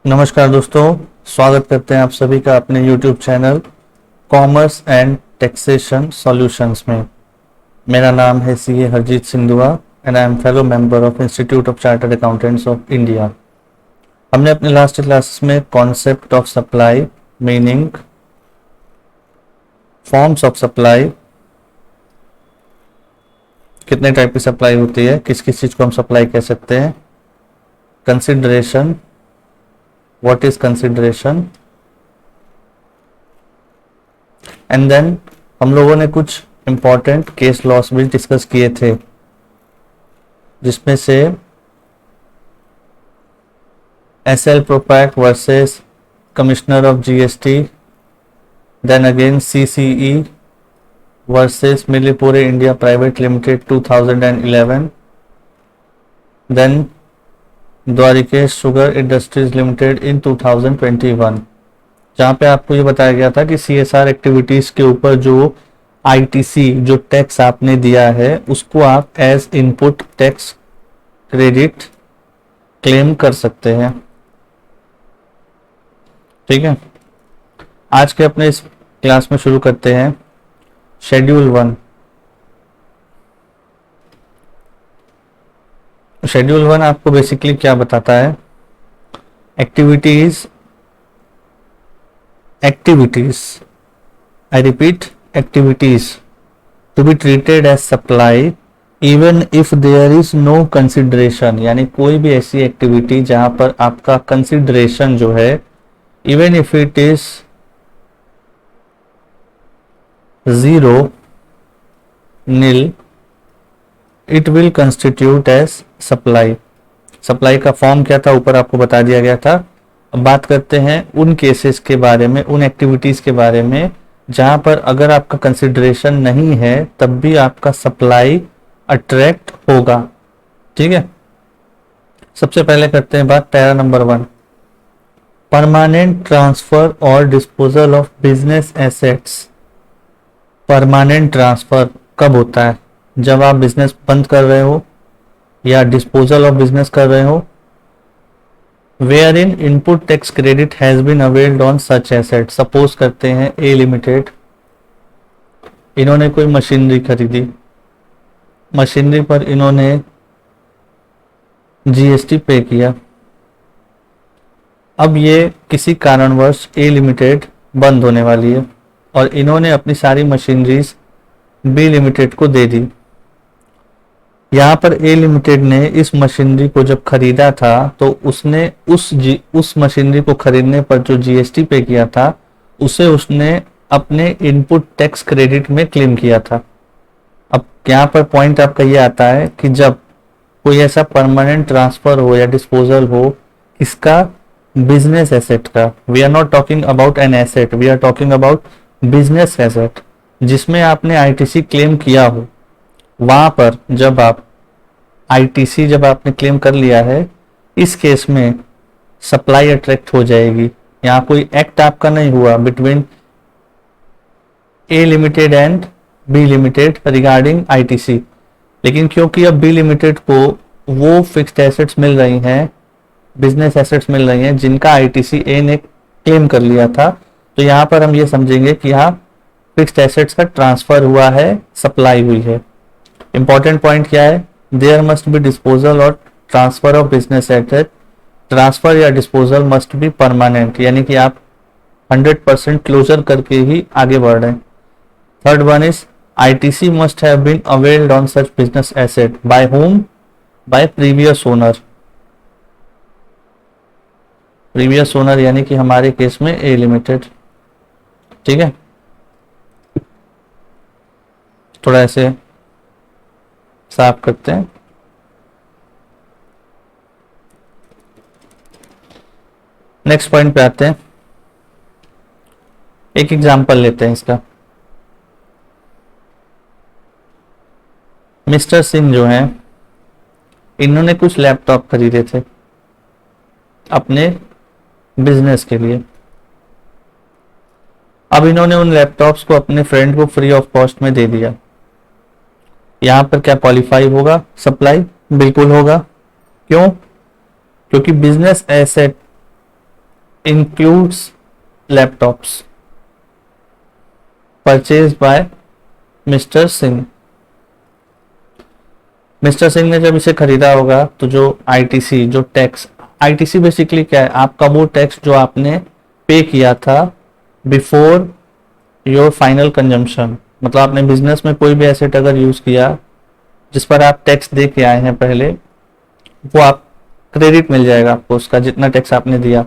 नमस्कार दोस्तों, स्वागत करते हैं आप सभी का अपने YouTube channel commerce and taxation solutions में। मेरा नाम है CA Harjeet Sindhua and I am fellow member of institute of chartered accountants of India. हमने अपने लास्ट क्लासेस में concept of supply, meaning, forms of supply, कितने टाइप की सप्लाई होती है, किस किस चीज़ को हम सप्लाई कह सकते हैं, consideration, what is consideration, and then हम लोगों ने कुछ इंपॉर्टेंट केस लॉस भी डिस्कस किए थे, जिसमें से SL Propack versus commissioner of GST, then again CCE versus Millipore India private limited 2011, then Dwarikesh sugar industries limited in 2021, जहाँ पे आपको ये बताया गया था कि सीएसआर एक्टिविटीज़ के ऊपर जो आईटीसी जो टैक्स आपने दिया है उसको आप as input tax credit claim कर सकते हैं। ठीक है, आज के अपने इस क्लास में शुरू करते हैं शेड्यूल 1। शेड्यूल 1 आपको बेसिकली क्या बताता है? Activities, I repeat, activities to be treated as supply even if there is no consideration, यानी कोई भी ऐसी एक्टिविटी जहां पर आपका कंसिडरेशन जो है even if it is 0, nil, it will constitute as supply. Supply का फॉर्म क्या था ऊपर आपको बता दिया गया था। अब बात करते हैं उन केसेस के बारे में, उन एक्टिविटीज के बारे में जहां पर अगर आपका कंसिडरेशन नहीं है तब भी आपका सप्लाई अट्रैक्ट होगा। ठीक है, सबसे पहले करते हैं बात पैरा नंबर 1, परमानेंट ट्रांसफर और disposal of business assets. Permanent transfer कब होता है? जब आप बिजनेस बंद कर रहे हो या डिस्पोजल ऑफ बिजनेस कर रहे हो। Wherein input tax credit has been availed on such asset. Suppose करते हैं ए लिमिटेड, इन्होंने कोई मशीनरी खरीदी, मशीनरी पर इन्होंने जीएसटी पे किया। अब ये किसी कारणवश ए लिमिटेड बंद होने वाली है और इन्होंने अपनी सारी मशीनरीज बी लिमिटेड को दे दी। यहाँ पर ए लिमिटेड ने इस मशीनरी को जब खरीदा था तो उसने उस मशीनरी को खरीदने पर जो जीएसटी पे किया था उसे उसने अपने इनपुट टैक्स क्रेडिट में क्लेम किया था। अब यहाँ पर पॉइंट आपका ये आता है कि जब कोई ऐसा परमानेंट ट्रांसफर हो या डिस्पोजल हो इसका बिजनेस एसेट का, we are not talking about an asset, we are talking about business asset, जिसमें आपने आईटीसी क्लेम किया हो, वहां पर जब आप आईटीसी जब आपने क्लेम कर लिया है इस केस में सप्लाई अट्रैक्ट हो जाएगी। यहाँ कोई एक्ट आपका नहीं हुआ between A limited and B limited regarding ITC, लेकिन क्योंकि अब बी लिमिटेड को वो फिक्स्ड एसेट्स मिल रही हैं, बिजनेस एसेट्स मिल रही हैं जिनका आईटीसी ए ने क्लेम कर लिया था, तो यहाँ पर हम ये समझेंगे कि यहाँ फिक्स्ड एसेट्स का ट्रांसफर हुआ है, सप्लाई हुई है। इंपॉर्टेंट पॉइंट क्या है? देयर मस्ट बी डिस्पोजल और transfer of business asset. Transfer या डिस्पोजल मस्ट बी परमानेंट, यानी कि आप 100% क्लोजर करके ही आगे बढ़ रहे हैं। Third one is ITC must have been availed on such business asset by whom? By previous owner. Previous owner यानी कि हमारे केस में ए लिमिटेड। ठीक है, थोड़ा ऐसे साफ करते हैं। नेक्स्ट पॉइंट पे आते हैं, एक एग्जांपल लेते हैं इसका। मिस्टर सिंह जो हैं इन्होंने कुछ लैपटॉप खरीदे थे अपने बिजनेस के लिए। अब इन्होंने उन लैपटॉप्स को अपने फ्रेंड को फ्री ऑफ कॉस्ट में दे दिया। यहां पर क्या क्वालिफाई होगा? सप्लाई बिल्कुल होगा। क्यों? क्योंकि business asset includes laptops purchase by mister Singh. Mister Singh ने जब इसे खरीदा होगा तो जो आईटीसी, जो टैक्स, आईटीसी बेसिकली क्या है, आपका वो टैक्स जो आपने पे किया था बिफोर योर फाइनल कंजम्पशन। मतलब आपने बिजनेस में कोई भी एसेट अगर यूज किया जिस पर आप टैक्स दे के आए हैं पहले, वो आप क्रेडिट मिल जाएगा आपको उसका, जितना टैक्स आपने दिया।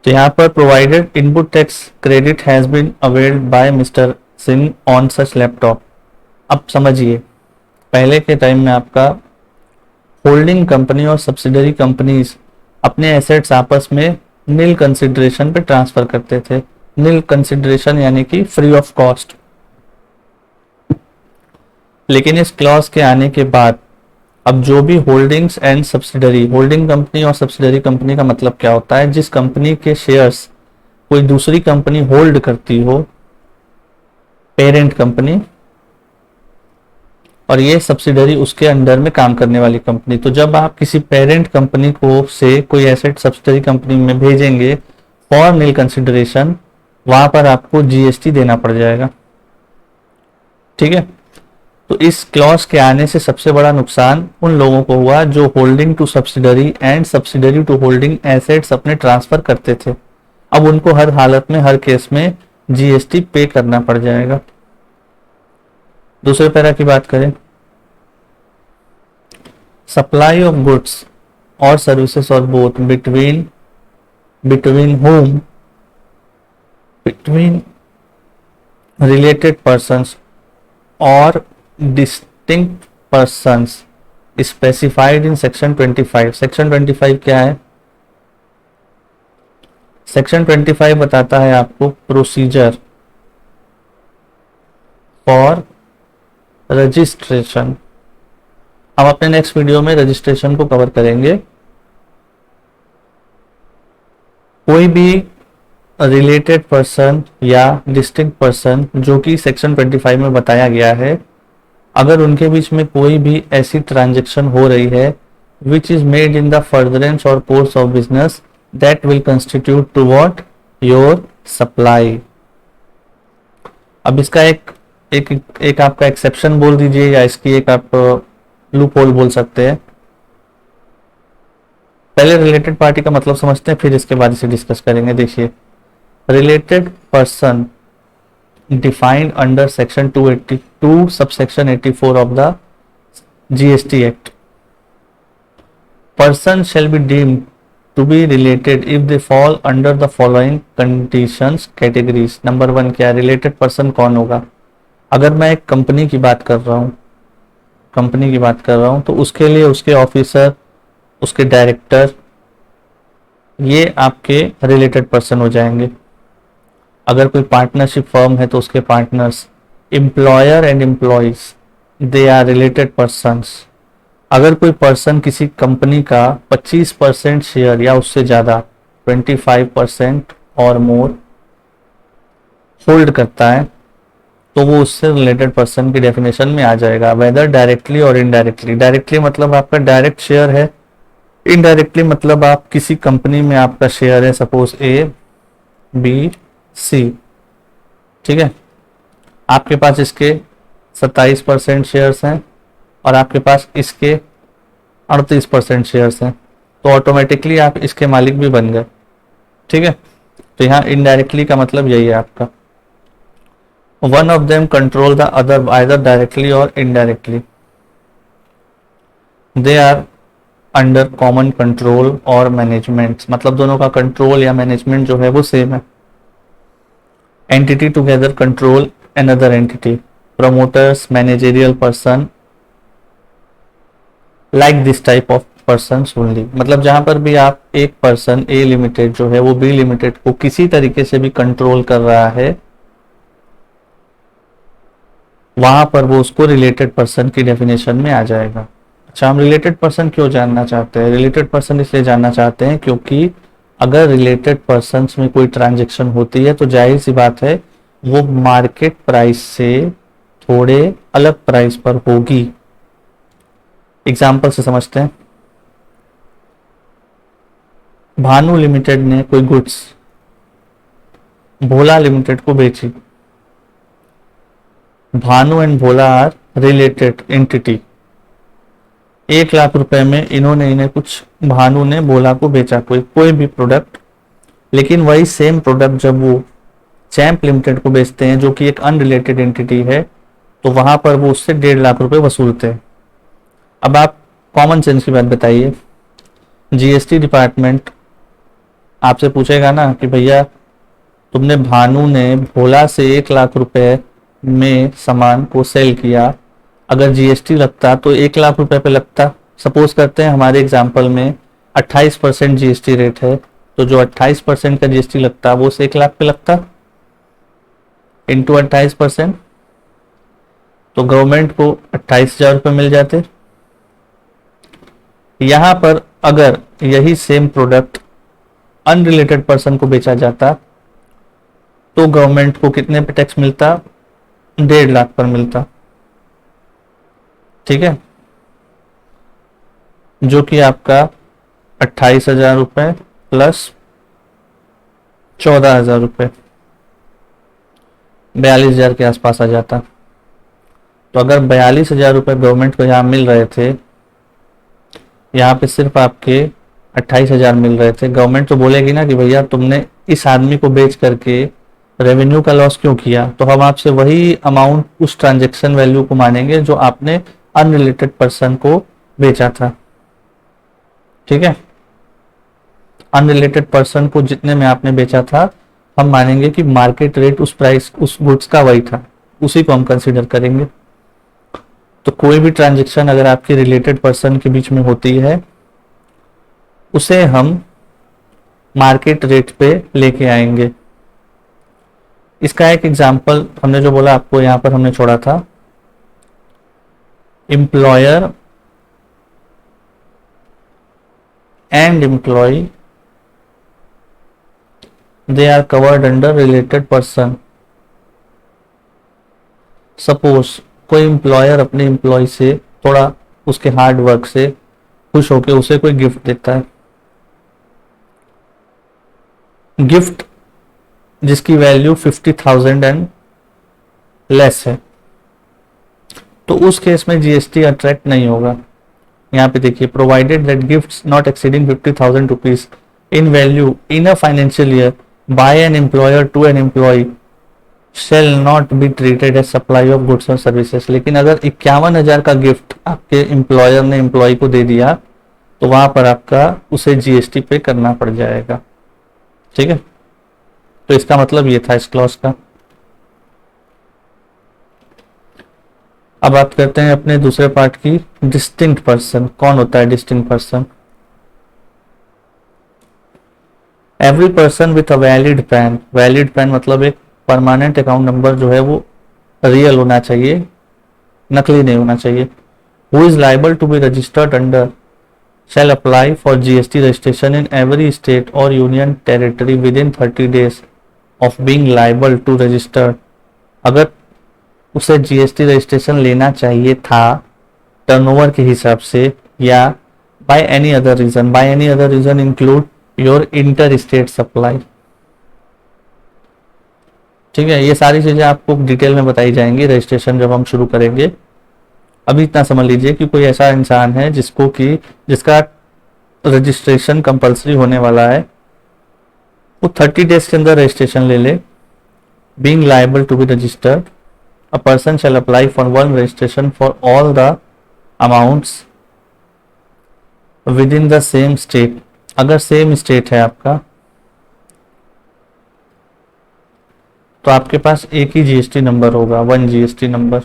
तो यहाँ पर provided input tax credit has been availed by mister Singh on such laptop. अब समझिए, पहले के टाइम में आपका होल्डिंग कंपनी और सब्सिडरी कंपनीज अपने एसेट्स आपस में नील कंसिडरेशन पे ट्रांसफर करते थे। नील कंसिडरेशन यानी कि फ्री ऑफ कॉस्ट। लेकिन इस क्लॉज के आने के बाद अब जो भी holdings and subsidiary, holding company और सब्सिडरी कंपनी का मतलब क्या होता है, जिस कंपनी के शेयर्स कोई दूसरी कंपनी होल्ड करती हो, पेरेंट कंपनी, और ये सब्सिडरी उसके अंडर में काम करने वाली कंपनी। तो जब आप किसी पेरेंट कंपनी को से कोई एसेट सब्सिडरी कंपनी में भेजेंगे फॉर नील कंसिडरेशन, वहां पर आपको जीएसटी देना पड़ जाएगा। ठीक है, तो इस क्लॉज के आने से सबसे बड़ा नुकसान उन लोगों को हुआ जो holding to subsidiary and subsidiary to holding assets अपने ट्रांसफर करते थे। अब उनको हर हालत में, हर केस में जीएसटी पे करना पड़ जाएगा। दूसरे पैरा की बात करें, सप्लाई ऑफ गुड्स और सर्विसेज और both between whom, between related persons or distinct persons specified in section 25। section 25 क्या है? section 25 बताता है आपको प्रोसीजर फॉर रजिस्ट्रेशन। हम अपने नेक्स्ट वीडियो में रजिस्ट्रेशन को कवर करेंगे। कोई भी रिलेटेड पर्सन या डिस्टिंक्ट पर्सन जो कि सेक्शन 25 में बताया गया है, अगर उनके बीच में कोई भी ऐसी ट्रांजैक्शन हो रही है which is made in the furtherance or course of business that will constitute to what your supply. अब इसका एक आपका एक्सेप्शन बोल दीजिए या इसकी एक आप लूप होल बोल सकते हैं। पहले रिलेटेड पार्टी का मतलब समझते हैं, फिर इसके बाद इसे डिस्कस करेंगे। देखिए, related person defined under section 282 subsection 84 of the GST act. Person shall be deemed to be related if they fall under the following conditions categories. Number 1 क्या, रिलेटेड पर्सन कौन होगा? अगर मैं एक कंपनी की बात कर रहा हूं, तो उसके लिए उसके ऑफिसर, उसके डायरेक्टर, ये आपके रिलेटेड पर्सन हो जाएंगे। अगर कोई पार्टनरशिप फर्म है तो उसके partners, employer and employees, they are related persons. अगर कोई पर्सन किसी कंपनी का 25% शेयर या उससे ज़्यादा 25% और मोर होल्ड करता है तो वो उससे रिलेटेड पर्सन की डेफिनेशन में आ जाएगा, weather directly or indirectly. Directly मतलब आपका डायरेक्ट शेयर है, इनडायरेक्टली मतलब आप किसी कंपनी में आपका शेयर है, सपोज ए बी सी। ठीक है, आपके पास इसके 27% शेयर्स हैं और आपके पास इसके 38% शेयर्स हैं, तो ऑटोमेटिकली आप इसके मालिक भी बन गए। ठीक है, तो यहाँ इनडायरेक्टली का मतलब यही है आपका, one of them control the other either directly or indirectly, they are under common control or management, मतलब दोनों का कंट्रोल या मैनेजमेंट जो है वो सेम है। Entity together control another entity, promoters, managerial person, like this type of person only. मतलब जहां पर भी आप एक पर्सन ए लिमिटेड जो है वो बी लिमिटेड को किसी तरीके से भी कंट्रोल कर रहा है, वहां पर वो उसको रिलेटेड पर्सन की डेफिनेशन में आ जाएगा। अच्छा, हम रिलेटेड पर्सन क्यों जानना चाहते हैं? रिलेटेड पर्सन इसलिए जानना चाहते हैं क्योंकि अगर रिलेटेड पर्सन्स में कोई ट्रांजैक्शन होती है तो जाहिर सी बात है वो मार्केट प्राइस से थोड़े अलग प्राइस पर होगी। एग्जाम्पल से समझते हैं। भानु लिमिटेड ने कोई गुड्स भोला लिमिटेड को बेची, Bhanu and Bhola are related entity, 1 lakh रुपए में इन्हें कुछ भानु ने भोला को बेचा कोई भी प्रोडक्ट, लेकिन वही सेम प्रोडक्ट जब वो चैंप लिमिटेड को बेचते हैं जो कि एक अनरिलेटेड एंटिटी है, तो वहां पर वो उससे 1.5 लाख रुपए वसूलते हैं। अब आप कॉमन सेंस की बात बताइए, जीएसटी डिपार्टमेंट आपसे पूछेगा ना कि भैया तुमने भानु ने भोला से 1 लाख रुपए में सामान को सेल किया, अगर जीएसटी लगता तो 1 लाख रुपए पे लगता। सपोज करते हैं हमारे एग्जाम्पल में 28% जीएसटी रेट है, तो जो 28% का जीएसटी लगता वो उसे 1 लाख पे लगता इंटू 28%, तो गवर्नमेंट को 28,000 रुपये मिल जाते। यहां पर अगर यही सेम प्रोडक्ट अनरिलेटेड पर्सन को बेचा जाता तो गवर्नमेंट को कितने पे टैक्स मिलता, 1.5 लाख पर मिलता। ठीक है, जो कि आपका 28,000 रुपये प्लस 14,000 रुपये 42,000 के आसपास आ जाता। तो अगर 42,000 रुपये गवर्नमेंट को यहाँ मिल रहे थे, यहाँ पे सिर्फ आपके 28,000 मिल रहे थे, गवर्नमेंट तो बोलेगी ना कि भैया तुमने इस आदमी को बेच करके रेवेन्यू का लॉस क्यों किया, तो हम आपसे वही अमाउंट उस ट्रांजैक्शन वैल्यू को मानेंगे जो आपने अनरिलेटेड पर्सन को बेचा था। ठीक है, अनरिलेटेड पर्सन को जितने में आपने बेचा था हम मानेंगे कि मार्केट रेट उस प्राइस उस गुड्स का वही था, उसी को हम कंसीडर करेंगे। तो कोई भी ट्रांजैक्शन अगर आपके रिलेटेड पर्सन के बीच में होती है उसे हम मार्केट रेट पे लेके आएंगे। इसका एक एग्जांपल हमने जो बोला आपको यहां पर हमने छोड़ा था, employer and employee they are covered under related person. Suppose कोई एम्प्लॉयर अपने एम्प्लॉय से थोड़ा उसके हार्ड वर्क से खुश होकर उसे कोई गिफ्ट देता है, गिफ्ट जिसकी वैल्यू 50,000 एंड लेस है, तो उस केस में जीएसटी अट्रैक्ट नहीं होगा। यहाँ पे देखिए, provided that gifts not exceeding 50,000 rupees in value in a financial year by an employer to an employee shall not be treated as supply of goods और सर्विसेज। लेकिन अगर 51,000 का गिफ्ट आपके एम्प्लॉयर ने एम्प्लॉय को दे दिया तो वहां पर आपका उसे जीएसटी पे करना पड़ जाएगा। ठीक है, तो इसका मतलब ये था इस क्लॉज का। अब बात करते हैं अपने दूसरे पार्ट की, डिस्टिंक्ट पर्सन। कौन होता है distinct person? Every person with a valid pan, valid pan मतलब एक परमानेंट अकाउंट नंबर जो है वो रियल होना चाहिए, नकली नहीं होना चाहिए। Who is liable to be registered under shall apply for GST registration in every state or union territory within 30 days of being liable to register। अगर उसे जीएसटी रजिस्ट्रेशन लेना चाहिए था टर्नओवर के हिसाब से या by any other reason, by any other reason include your inter state supply. ठीक है, ये सारी चीजें आपको डिटेल में बताई जाएंगी रजिस्ट्रेशन जब हम शुरू करेंगे। अभी इतना समझ लीजिए कि कोई ऐसा इंसान है जिसका रजिस्ट्रेशन कंपलसरी होने वाला है, वो 30 डेज के अंदर रजिस्ट्रेशन ले ले। Being liable to be registered, a person shall apply for one registration for all the amounts within the same state. अगर सेम स्टेट है आपका तो आपके पास एक ही जीएसटी नंबर होगा, वन जीएसटी नंबर।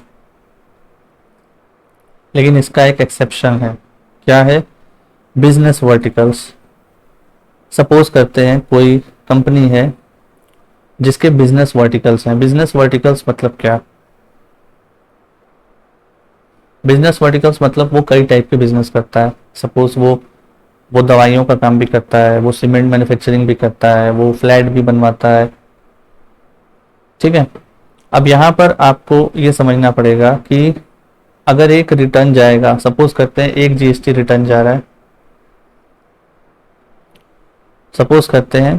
लेकिन इसका एक एक्सेप्शन है। क्या है? Business verticals. सपोज करते हैं कोई कंपनी है जिसके बिजनेस वर्टिकल्स हैं। बिजनेस वर्टिकल्स मतलब क्या? बिजनेस वर्टिकल्स मतलब वो कई टाइप के बिजनेस करता है। सपोज वो दवाइयों का काम भी करता है, वो सीमेंट मैन्युफैक्चरिंग भी करता है, वो फ्लैट भी बनवाता है। ठीक है, अब यहाँ पर आपको ये समझना पड़ेगा कि अगर एक रिटर्न जाएगा, सपोज करते हैं एक जीएसटी रिटर्न जा रहा है, सपोज करते हैं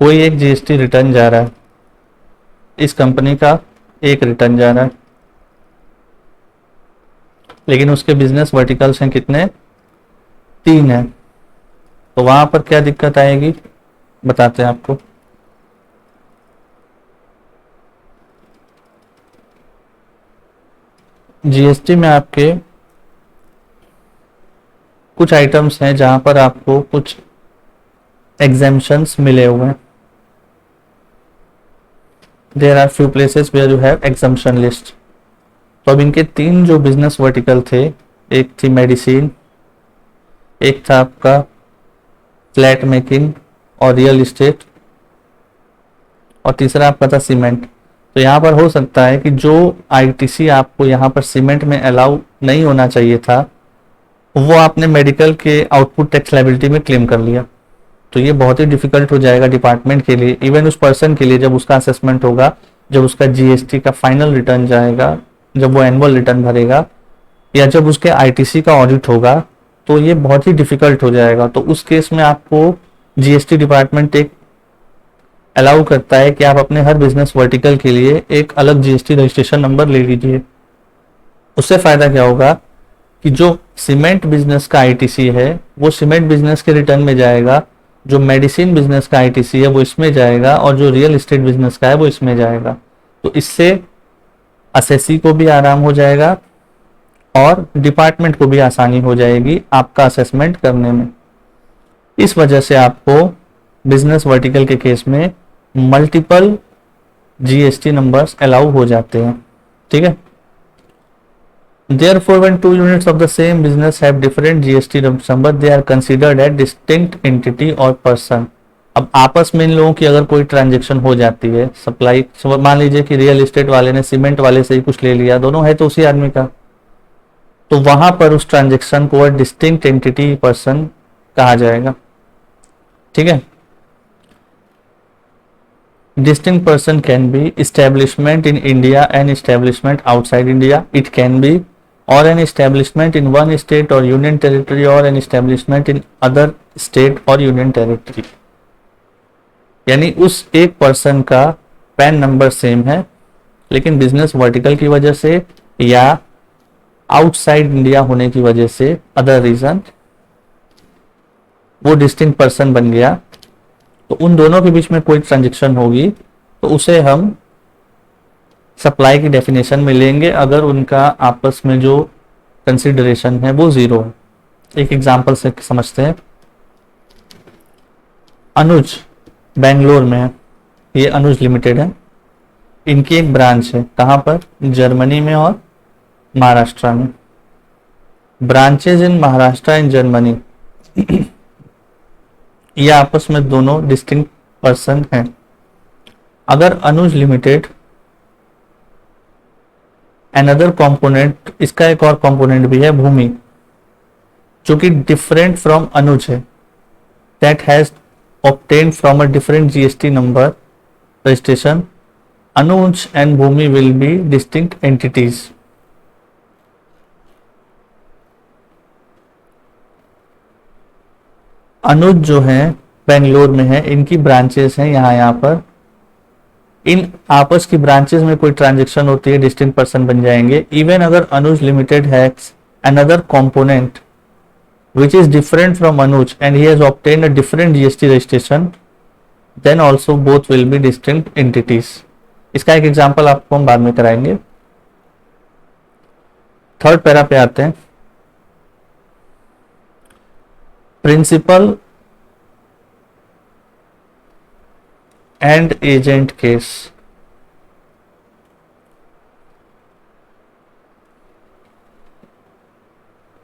कोई एक जीएसटी रिटर्न जा रहा है, इस कंपनी का एक रिटर्न जा रहा है, लेकिन उसके बिजनेस वर्टिकल्स हैं कितने, 3 हैं। तो वहां पर क्या दिक्कत आएगी बताते हैं आपको। जीएसटी में आपके कुछ आइटम्स हैं जहां पर आपको कुछ एग्जेम्पशंस मिले हुए हैं। There are few places where you have exemption list. तो अब इनके 3 जो बिजनेस वर्टिकल थे, एक थी मेडिसिन, एक था आपका फ्लैट मेकिंग और रियल इस्टेट, और तीसरा आपका था सीमेंट। तो यहाँ पर हो सकता है कि जो आईटीसी आपको यहाँ पर सीमेंट में अलाउ नहीं होना चाहिए था, वो आपने मेडिकल के आउटपुट टैक्स लायबिलिटी में क्लेम कर लिया। तो ये बहुत ही डिफिकल्ट हो जाएगा डिपार्टमेंट के लिए, इवन उस पर्सन के लिए जब उसका असेसमेंट होगा, जब उसका जीएसटी का फाइनल रिटर्न जाएगा, जब वो एनुअल रिटर्न भरेगा, या जब उसके आईटीसी का ऑडिट होगा, तो ये बहुत ही डिफिकल्ट हो जाएगा। तो उस केस में आपको जीएसटी डिपार्टमेंट एक अलाउ करता है कि आप अपने हर बिजनेस वर्टिकल के लिए एक अलग जीएसटी रजिस्ट्रेशन नंबर ले लीजिए। उससे फायदा क्या होगा कि जो सीमेंट बिजनेस का आईटीसी है वो सीमेंट बिजनेस के रिटर्न में जाएगा, जो मेडिसिन बिजनेस का आईटीसी है वो इसमें जाएगा, और जो रियल एस्टेट बिजनेस का है वो इसमें जाएगा। तो इससे असेसी को भी आराम हो जाएगा और डिपार्टमेंट को भी आसानी हो जाएगी आपका असेसमेंट करने में। इस वजह से आपको बिजनेस वर्टिकल के केस में मल्टीपल जीएसटी नंबर्स अलाउ हो जाते हैं। ठीक है। Therefore, when 2 units of the same business have different GST number, they are considered as distinct entity or person. अब आपस में इन लोगों की अगर कोई ट्रांजेक्शन हो जाती है, सप्लाई, मान लीजिए कि रियल एस्टेट वाले ने सीमेंट वाले से ही कुछ ले लिया, दोनों है तो उसी आदमी का, तो वहां पर उस ट्रांजेक्शन को डिस्टिंक्ट एंटिटी पर्सन कहा जाएगा। ठीक है। Distinct person can be establishment in India and establishment outside India. It can be or an establishment in one state or union territory or an establishment in other state or union territory. यानी उस एक person का pan number same है, लेकिन business vertical की वजह से या आउटसाइड इंडिया होने की वजह से, अदर रीजन, वो डिस्टिंक्ट पर्सन बन गया। तो उन दोनों के बीच में कोई ट्रांजेक्शन होगी तो उसे हम सप्लाई की डेफिनेशन में लेंगे अगर उनका आपस में जो कंसिडरेशन है वो 0 है। एक एग्जांपल से समझते हैं। अनुज बेंगलोर में है, ये अनुज लिमिटेड है, इनकी एक ब्रांच है, कहाँ पर, जर्मनी में और महाराष्ट्र में। Branches in Maharashtra and Germany ये आपस में दोनों डिस्टिंक्ट पर्सन हैं। अगर अनुज लिमिटेड अनदर कंपोनेंट, इसका एक और कंपोनेंट भी है भूमि, जो कि डिफरेंट फ्रॉम अनुज है, that has obtained from a different GST number registration, Anuj and Bhumi will be distinct entities. अनुज जो है बेंगलोर में है, इनकी ब्रांचेस हैं यहाँ पर, इन आपस की ब्रांचेस में कोई ट्रांजेक्शन होती है डिस्टिंक्ट पर्सन बन जाएंगे। इवन अगर Anuj limited has another component which is different from Anuj and he has obtained a different GST registration, then also both will be distinct entities. इसका एक एग्जांपल आपको हम बाद में कराएंगे। थर्ड पैरा पे आते हैं। Principal and agent case.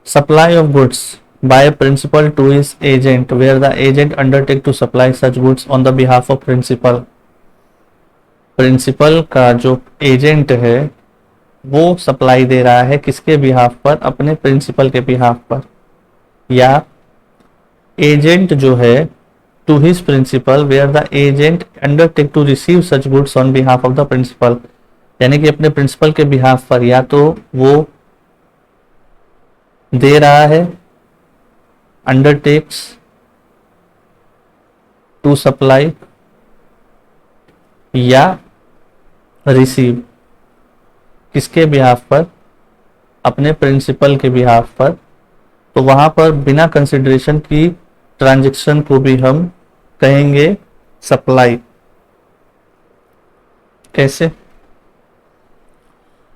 Supply of goods by a principal to his agent, where the agent undertake to supply such goods on the behalf of principal. Principal का जो एजेंट है वो सप्लाई दे रहा है किसके बिहाफ पर, अपने प्रिंसिपल के बिहाफ पर, या एजेंट जो है to his principal where the agent undertake to receive such goods on behalf of the principal, यानी कि अपने प्रिंसिपल के बिहाफ पर या तो वो दे रहा है undertakes to supply या रिसीव, किसके बिहाफ पर, अपने प्रिंसिपल के बिहाफ पर, तो वहां पर बिना कंसिडरेशन की ट्रांजैक्शन को भी हम कहेंगे सप्लाई। कैसे?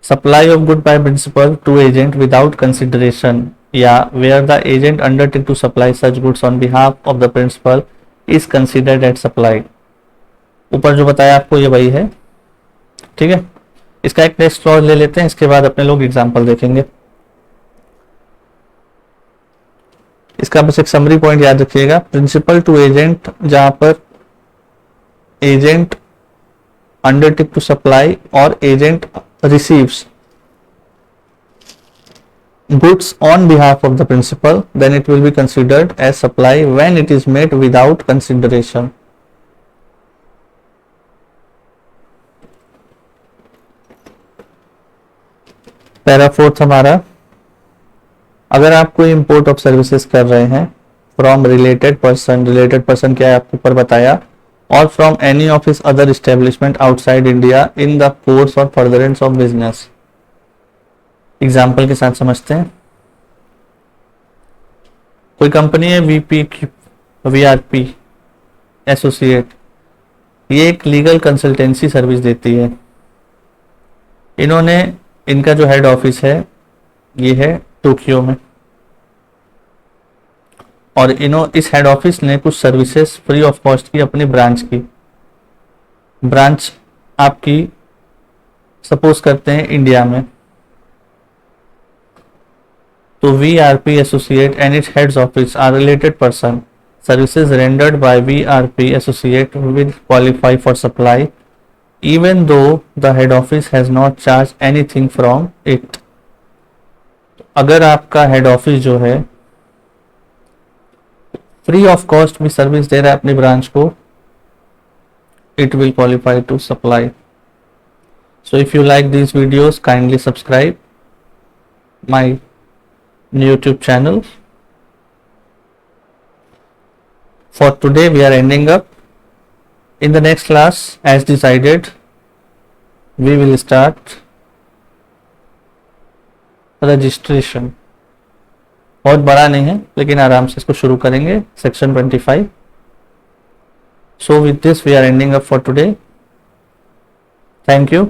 Supply of good by principal to agent without consideration या where the agent undertake to supply such goods on behalf of the principal is considered at supply. ऊपर जो बताया आपको ये वही है, ठीक है। इसका एक टेस्ट क्लॉज ले लेते हैं, इसके बाद अपने लोग एग्जांपल देखेंगे। इसका बस एक समरी पॉइंट याद रखिएगा, प्रिंसिपल टू एजेंट, जहां पर एजेंट अंडरटेक टू सप्लाई और agent receives goods on behalf of the principal, then it will be considered as supply when it is made without consideration. Para fourth हमारा, अगर आप कोई import of services कर रहे हैं from related person, related person क्या है आपको ऊपर बताया, और from any of his other establishment outside India in the course और फर्दरेंस ऑफ बिजनेस। एग्जाम्पल के साथ समझते हैं। कोई कंपनी है VRP एसोसिएट, ये एक लीगल कंसल्टेंसी सर्विस देती है। इनका जो हेड ऑफिस है ये है टोक्यो में, और इस हेड ऑफिस ने कुछ सर्विसेज फ्री ऑफ कॉस्ट की अपनी ब्रांच की। ब्रांच आपकी सपोज करते हैं इंडिया में, तो VRP associate and its heads office are related person, services rendered by VRP associate will qualify for supply even though the head office has not charge anything from it. अगर आपका head office जो है free of cost भी service दे रहा है अपनी branch को, it will qualify to supply. So if you like these videos, kindly subscribe my YouTube channel. For today we are ending up. In the next class, as decided, we will start registration. बहुत बड़ा नहीं है लेकिन आराम से इसको शुरू करेंगे, section 25। So with this we are ending up for today. Thank you.